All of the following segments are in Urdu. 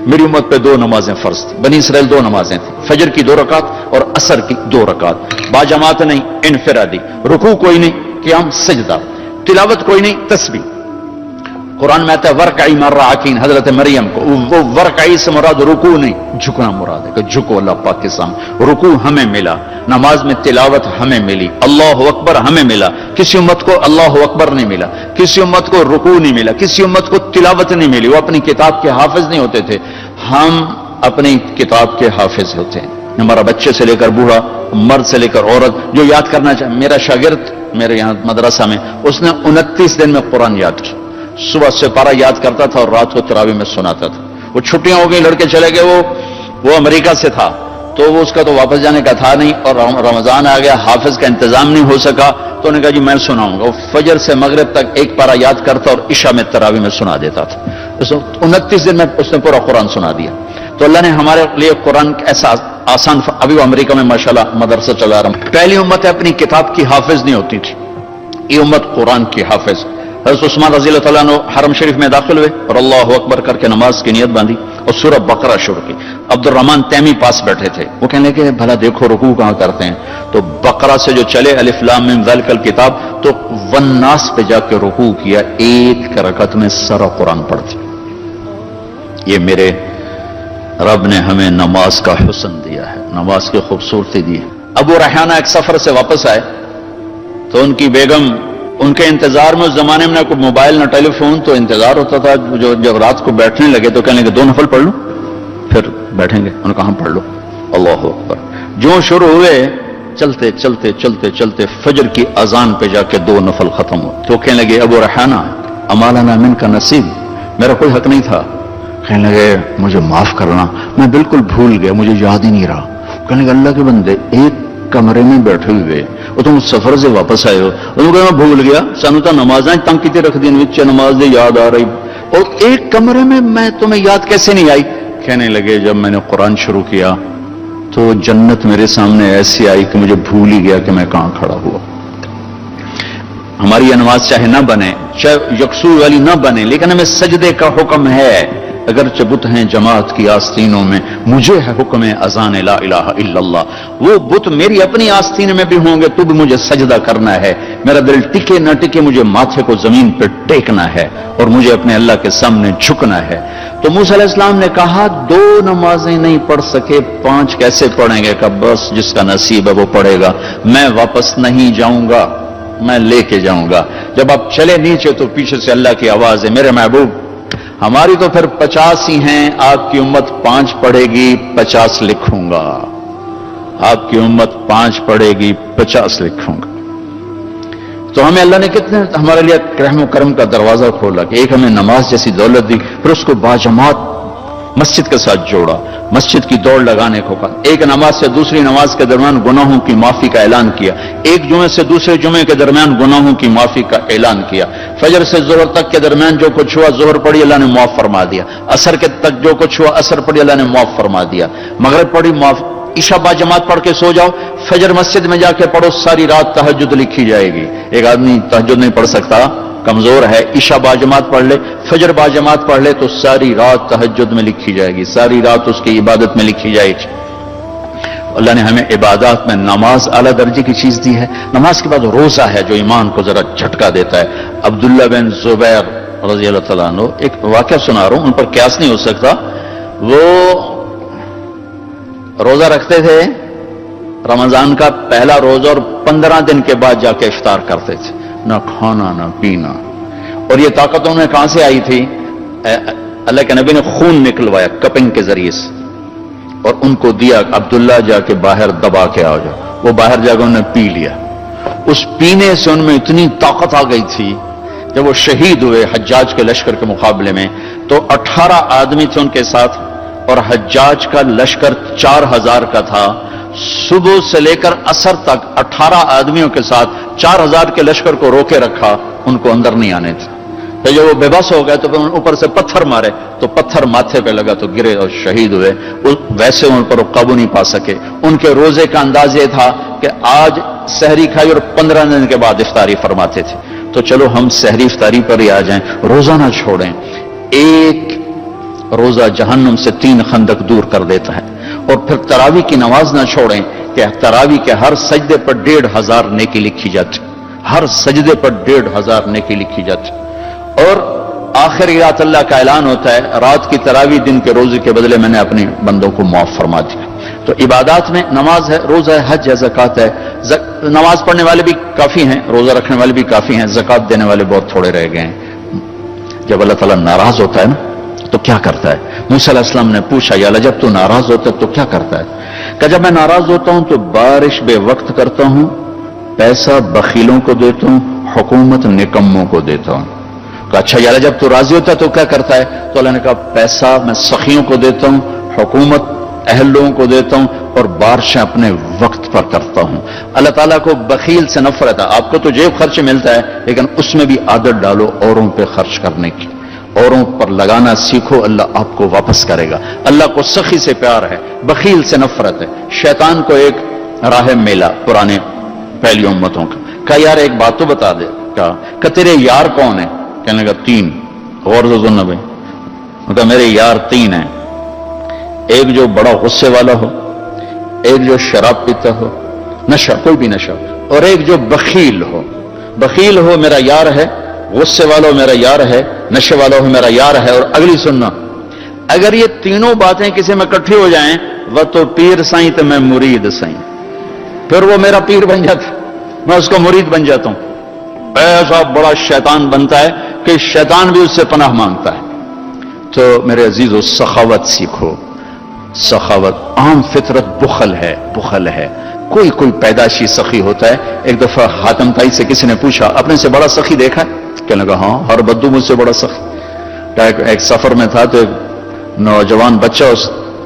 میری امت پہ 2 نمازیں فرض تھی. بنی اسرائیل 2 نمازیں تھیں, فجر کی 2 رکعت اور عصر کی 2 رکعت, باجماعت نہیں, انفرادی, رکوع کوئی نہیں, قیام سجدہ, تلاوت کوئی نہیں, تسبیح. قرآن میں آتا ہے ورکعی مع الراکعین, حضرت مریم کو وہ ورکعی سے مراد رکوع نہیں, جھکنا مراد ہے کہ جھکو اللہ پاک کے سامنے. رکوع ہمیں ملا, نماز میں تلاوت ہمیں ملی, اللہ اکبر ہمیں ملا. کسی امت کو اللہ اکبر نہیں ملا, کسی امت کو رکوع نہیں ملا, کسی امت کو تلاوت نہیں ملی. وہ اپنی کتاب کے حافظ نہیں ہوتے تھے, ہم اپنی کتاب کے حافظ ہوتے ہیں. ہمارا بچے سے لے کر بوڑھا, مرد سے لے کر عورت جو یاد کرنا چاہے. میرا شاگرد میرے یہاں مدرسہ میں, اس نے 29 دن میں قرآن یاد کیا. صبح سے پارا یاد کرتا تھا اور رات کو تراویح میں سناتا تھا. وہ چھٹیاں ہو گئی, لڑکے چلے گئے, وہ امریکہ سے تھا تو وہ اس کا تو واپس جانے کا تھا نہیں, اور رمضان آ گیا, حافظ کا انتظام نہیں ہو سکا, تو انہوں نے کہا جی میں سناؤں گا. وہ فجر سے مغرب تک ایک پارا یاد کرتا اور عشاء میں تراویح میں سنا دیتا تھا. 29 دن میں اس نے پورا قرآن سنا دیا. تو اللہ نے ہمارے لیے قرآن ایسا آسان, ابھی وہ امریکہ میں ماشاءاللہ مدرسہ چلا رہا ہوں. پہلی امت اپنی کتاب کی حافظ نہیں ہوتی تھی, یہ امت قرآن کی حافظ. حضرت عثمان رضی اللہ تعالیٰ عنہ حرم شریف میں داخل ہوئے اور اللہ اکبر کر کے نماز کی نیت باندھی اور سورہ بقرہ شروع کی. عبد الرحمن تیمی پاس بیٹھے تھے, وہ کہنے لگے بھلا دیکھو رکوع کہاں کرتے ہیں. تو بقرہ سے جو چلے الف لام میم ذالک الکتاب, تو والناس پہ جا کے رکوع کیا. ایک رکعت میں سارا قرآن پڑھتے. یہ میرے رب نے ہمیں نماز کا حسن دیا ہے, نماز کی خوبصورتی دی ہے. ابو ریحانہ ایک سفر سے واپس آئے تو ان کی بیگم ان کے انتظار میں, اس زمانے میں نہ کوئی موبائل نہ ٹیلی فون, تو انتظار ہوتا تھا. جب رات کو بیٹھنے لگے تو کہنے لگے 2 نفل پڑھ لوں پھر بیٹھیں گے. انہوں نے کہا پڑھ لو. اللہ اکبر. جو شروع ہوئے چلتے چلتے چلتے چلتے فجر کی اذان پہ جا کے 2 نفل ختم ہوئے. تو کہنے لگے ابو ریحانہ اما لنا منک نصیب, میرا کوئی حق نہیں تھا. کہنے لگے مجھے معاف کرنا, میں بالکل بھول گیا, مجھے یاد ہی نہیں رہا. کہنے لگے اللہ کے بندے ایک کمرے میں بیٹھے ہوئے اور تم سفر سے واپس آئے ہو. انہوں نے کہا میں بھول گیا, سانو تو نمازاں تنگ کیتے رکھ دی, وچ نماز دے یاد آ رہی, اور ایک کمرے میں تمہیں یاد کیسے نہیں آئی. کہنے لگے جب میں نے قرآن شروع کیا تو جنت میرے سامنے ایسی آئی کہ مجھے بھول ہی گیا کہ میں کہاں کھڑا ہوا. ہماری یہ نماز چاہے نہ بنے, چاہے یکسوئی والی نہ بنے, لیکن ہمیں سجدے کا حکم ہے. اگرچہ بت ہیں جماعت کی آستینوں میں, مجھے ہے حکم اذان لا الہ الا اللہ. وہ بت میری اپنی آستین میں بھی ہوں گے تو بھی مجھے سجدہ کرنا ہے. میرا دل ٹکے نہ ٹکے, مجھے ماتھے کو زمین پہ ٹیکنا ہے اور مجھے اپنے اللہ کے سامنے جھکنا ہے. تو موسیٰ علیہ السلام نے کہا 2 نمازیں نہیں پڑھ سکے, 5 کیسے پڑھیں گے؟ کہ بس جس کا نصیب ہے وہ پڑھے گا, میں واپس نہیں جاؤں گا, میں لے کے جاؤں گا. جب آپ چلے نیچے تو پیچھے سے اللہ کی آواز ہے, میرے محبوب ہماری تو پھر 50 ہی ہیں, آپ کی امت 5 پڑھے گی, 50 لکھوں گا. آپ کی امت 5 پڑھے گی, 50 لکھوں گا. تو ہمیں اللہ نے کتنے ہمارے لیے رحم و کرم کا دروازہ کھولا کہ ایک ہمیں نماز جیسی دولت دی, پھر اس کو باجماعت مسجد کے ساتھ جوڑا, مسجد کی دوڑ لگانے کو کہا. ایک نماز سے دوسری نماز کے درمیان گناہوں کی معافی کا اعلان کیا, ایک جمعے سے دوسرے جمعے کے درمیان گناہوں کی معافی کا اعلان کیا. فجر سے ظہر تک کے درمیان جو کچھ ہوا ظہر پڑھی اللہ نے معاف فرما دیا, عصر کے تک جو کچھ ہوا عصر پڑھی اللہ نے معاف فرما دیا, مغرب پڑھی معاف, عشاء با جماعت پڑھ کے سو جاؤ, فجر مسجد میں جا کے پڑھو, ساری رات تہجد لکھی جائے گی. ایک آدمی تہجد نہیں پڑھ سکتا, کمزور ہے, عشاء با جماعت پڑھ لے, فجر با جماعت پڑھ لے تو ساری رات تہجد میں لکھی جائے گی, ساری رات اس کی عبادت میں لکھی جائے گی. اللہ نے ہمیں عبادات میں نماز اعلیٰ درجے کی چیز دی ہے. نماز کے بعد روزہ ہے جو ایمان کو ذرا جھٹکا دیتا ہے. عبداللہ بن زبیر رضی اللہ تعالیٰ عنہ, ایک واقعہ سنا رہا ہوں, ان پر قیاس نہیں ہو سکتا. وہ روزہ رکھتے تھے, رمضان کا پہلا روزہ, اور 15 دن کے بعد جا کے افطار کرتے تھے, نہ کھانا نہ پینا. اور یہ طاقت انہیں کہاں سے آئی تھی؟ اللہ کے نبی نے خون نکلوایا کپنگ کے ذریعے سے اور ان کو دیا, عبداللہ جا کے باہر دبا کے آ جاؤ. وہ باہر جا کے انہوں نے پی لیا. اس پینے سے ان میں اتنی طاقت آ گئی تھی, جب وہ شہید ہوئے حجاج کے لشکر کے مقابلے میں تو 18 آدمی تھے ان کے ساتھ, اور حجاج کا لشکر 4000 کا تھا. صبح سے لے کر عصر تک 18 آدمیوں کے ساتھ 4000 کے لشکر کو روکے رکھا, ان کو اندر نہیں آنے تھے. تو جب وہ بے بس ہو گئے تو پھر اوپر سے پتھر مارے, تو پتھر ماتھے پہ لگا تو گرے اور شہید ہوئے. ویسے ان پر قابو نہیں پا سکے. ان کے روزے کا انداز یہ تھا کہ آج سحری کھائی اور 15 دن کے بعد افطاری فرماتے تھے. تو چلو ہم سحری افطاری پر ہی آ جائیں, روزہ نہ چھوڑیں. ایک روزہ جہنم سے 3 خندق دور کر دیتا ہے. اور پھر تراویح کی نماز نہ چھوڑیں کہ تراویح کے ہر سجدے پر 1500 نیکی لکھی جاتی. ہر سجدے پر 1500 نیکی لکھی جاتی. اور آخری رات اللہ کا اعلان ہوتا ہے رات کی تراویح دن کے روزے کے بدلے میں نے اپنے بندوں کو معاف فرما دیا. تو عبادات میں نماز ہے، روزہ ہے، حج ہے، زکوٰۃ ہے. نماز پڑھنے والے بھی کافی ہیں، روزہ رکھنے والے بھی کافی ہیں، زکوٰۃ دینے والے بہت تھوڑے رہ گئے ہیں. جب اللہ تعالیٰ ناراض ہوتا ہے نا تو کیا کرتا ہے؟ موسیٰ علیہ السلام نے پوچھا یا اللہ جب تو ناراض ہوتا ہے تو کیا کرتا ہے؟ کہ جب میں ناراض ہوتا ہوں تو بارش بے وقت کرتا ہوں، پیسہ بخیلوں کو دیتا ہوں، حکومت نکموں کو دیتا ہوں. کہ اچھا یا اللہ جب تو راضی ہوتا ہے تو کیا کرتا ہے؟ تو اللہ نے کہا پیسہ میں سخیوں کو دیتا ہوں، حکومت اہل لوگوں کو دیتا ہوں، اور بارشیں اپنے وقت پر کرتا ہوں. اللہ تعالیٰ کو بخیل سے نفرت ہے. آپ کو تو جیب خرچ ملتا ہے لیکن اس میں بھی عادت ڈالو اوروں پہ خرچ کرنے کی، اوروں پر لگانا سیکھو، اللہ آپ کو واپس کرے گا. اللہ کو سخی سے پیار ہے، بخیل سے نفرت ہے. شیطان کو ایک راہب ملا پرانے پہلی امتوں کا، کہا یار ایک بات تو بتا دے. کہا تیرے یار کون ہیں؟ کہنے لگا 3. غور سے سننا بھائی. کہا میرے یار 3 ہیں، ایک جو بڑا غصے والا ہو، ایک جو شراب پیتا ہو، نشہ کوئی بھی نشہ، اور ایک جو بخیل ہو. بخیل ہو میرا یار ہے، غصے والا ہو میرا یار ہے، نشے والا ہو میرا یار ہے. اور اگلی سننا، اگر یہ تینوں باتیں کسی میں اکٹھی ہو جائیں وہ تو پیر سائیں تو میں مرید سائیں، پھر وہ میرا پیر بن جاتا، میں اس کو مرید بن جاتا ہوں. ایسا بڑا شیطان بنتا ہے کہ شیطان بھی اس سے پناہ مانگتا ہے. تو میرے عزیزو سخاوت سیکھو. سخاوت عام فطرت بخل ہے، بخل ہے. کوئی پیدائشی سخی ہوتا ہے. ایک دفعہ حاتم تائی سے کسی نے پوچھا اپنے سے بڑا سخی دیکھا ہے؟ کہنے لگا ہاں ہر بدو مجھ سے بڑا سخی. ایک سفر میں تھا تو ایک نوجوان بچہ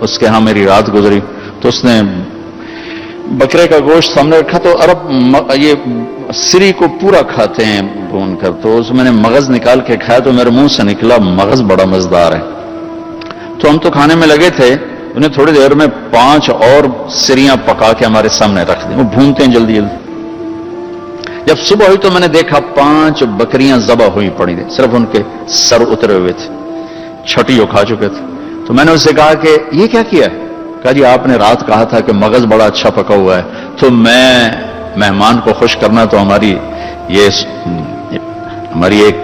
اس کے ہاں میری رات گزری، تو اس نے بکرے کا گوشت سامنے رکھا تو عرب یہ سری کو پورا کھاتے ہیں بھون کر، تو اس میں نے مغز نکال کے کھایا تو میرے منہ سے نکلا مغز بڑا مزیدار ہے. تو ہم تو کھانے میں لگے تھے، انہیں تھوڑی دیر میں 5 اور سریاں پکا کے ہمارے سامنے رکھ دی. وہ بھونتے ہیں جلدی جلدی. جب صبح ہوئی تو میں نے دیکھا 5 بکریاں ذبح ہوئی پڑی تھی، صرف ان کے سر اترے ہوئے تھے، چھٹی وہ کھا چکے تھے. تو میں نے اس سے کہا کہ یہ کیا کیا ہے؟ کہا جی آپ نے رات کہا تھا کہ مغز بڑا اچھا پکا ہوا ہے، تو میں مہمان کو خوش کرنا تو ہماری ایک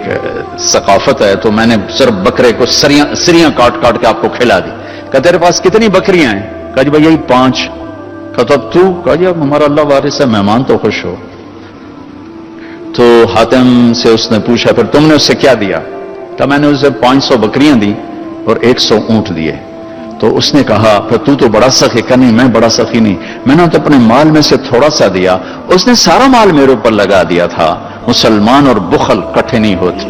ثقافت ہے، تو میں نے صرف بکرے کو سریاں کاٹ کاٹ کے آپ کو کھلا دی. کہ تیرے پاس کتنی بکریاں ہیں؟ کہا جی بھائی یہی 5. کہا تو اب تو؟ کہا جی اب ہمارا اللہ وارث ہے، مہمان تو خوش ہو. تو حاتم سے اس نے پوچھا پھر تم نے اس سے کیا دیا؟ کہ میں نے اسے 500 بکریاں دی اور 100 اونٹ دیے. تو اس نے کہا پھر تو بڑا سخی. کہ نہیں میں بڑا سخی نہیں، میں نے تو اپنے مال میں سے تھوڑا سا دیا، اس نے سارا مال میرے اوپر لگا دیا تھا. مسلمان اور بخل کٹھے نہیں ہوتے،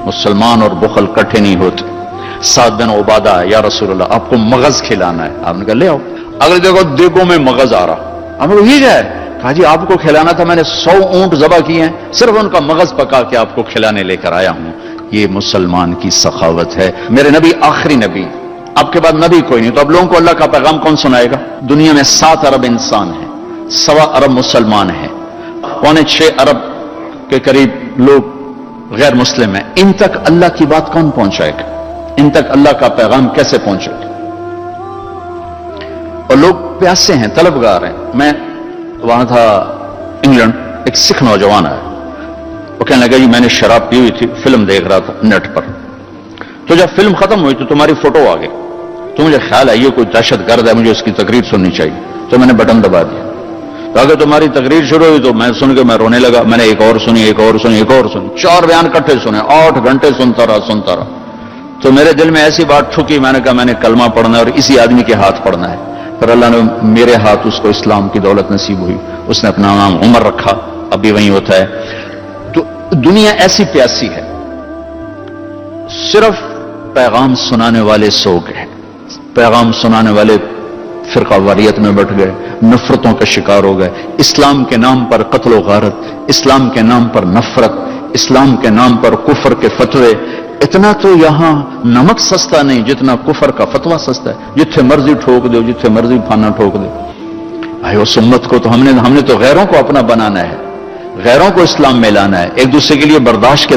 مسلمان اور بخل کٹھے نہیں ہوتے. سعد بن عبادہ یا رسول اللہ آپ کو مغز کھلانا ہے. آپ نے کہا لے آؤ. اگر دیکھو دیگوں میں مغز آ رہا، آپ نے کہا یہ کیا ہے؟ کہا جی آپ کو کھلانا تھا، میں نے 100 اونٹ ذبح کیے ہیں، صرف ان کا مغز پکا کے آپ کو کھلانے لے کر آیا ہوں. یہ مسلمان کی سخاوت ہے. میرے نبی آخری نبی، آپ کے بعد نبی کوئی نہیں، تو اب لوگوں کو اللہ کا پیغام کون سنائے گا؟ دنیا میں 7 ارب انسان ہیں، 1.25 ارب مسلمان ہیں، 6.25 ارب کے قریب لوگ غیر مسلم ہیں. ان تک اللہ کی بات کون پہنچائے گا؟ ان تک اللہ کا پیغام کیسے پہنچے گا؟ اور لوگ پیاسے ہیں، طلبگار ہیں. میں وہاں تھا انگلینڈ، ایک سکھ نوجوان آیا، وہ کہنے لگا جی میں نے شراب پی ہوئی تھی، فلم دیکھ رہا تھا نیٹ پر، تو جب فلم ختم ہوئی تو تمہاری فوٹو آ گئی، تو مجھے خیال ہے یہ کوئی دہشت گرد ہے، مجھے اس کی تقریر سننی چاہیے. تو میں نے بٹن دبا دیا. تو اگر تمہاری تقریر شروع ہوئی تو میں سن کے میں رونے لگا. میں نے ایک اور سنی، ایک اور سنی، ایک اور سنی، 4 بیان اکٹھے سنے، 8 گھنٹے سنتا رہا. تو میرے دل میں ایسی بات ٹھکی، میں نے کہا میں نے کلمہ پڑھنا ہے اور اسی آدمی کے ہاتھ پڑھنا ہے. پھر اللہ نے میرے ہاتھ اس کو اسلام کی دولت نصیب ہوئی. اس نے اپنا نام عمر رکھا، ابھی وہیں ہوتا ہے. تو دنیا ایسی پیاسی ہے، صرف پیغام سنانے والے سو گئے، پیغام سنانے والے فرقہ واریت میں بٹ گئے، نفرتوں کا شکار ہو گئے. اسلام کے نام پر قتل و غارت، اسلام کے نام پر نفرت، اسلام کے نام پر کفر کے فتوے. اتنا تو یہاں نمک سستا نہیں جتنا کفر کا فتویٰ سستا ہے. جتھے مرضی ٹھوک دو، جتھے مرضی پھانا ٹھوک دو. بھائی اس امت کو تو ہم نے تو غیروں کو اپنا بنانا ہے، غیروں کو اسلام میں لانا ہے، ایک دوسرے کے لیے برداشت کے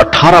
18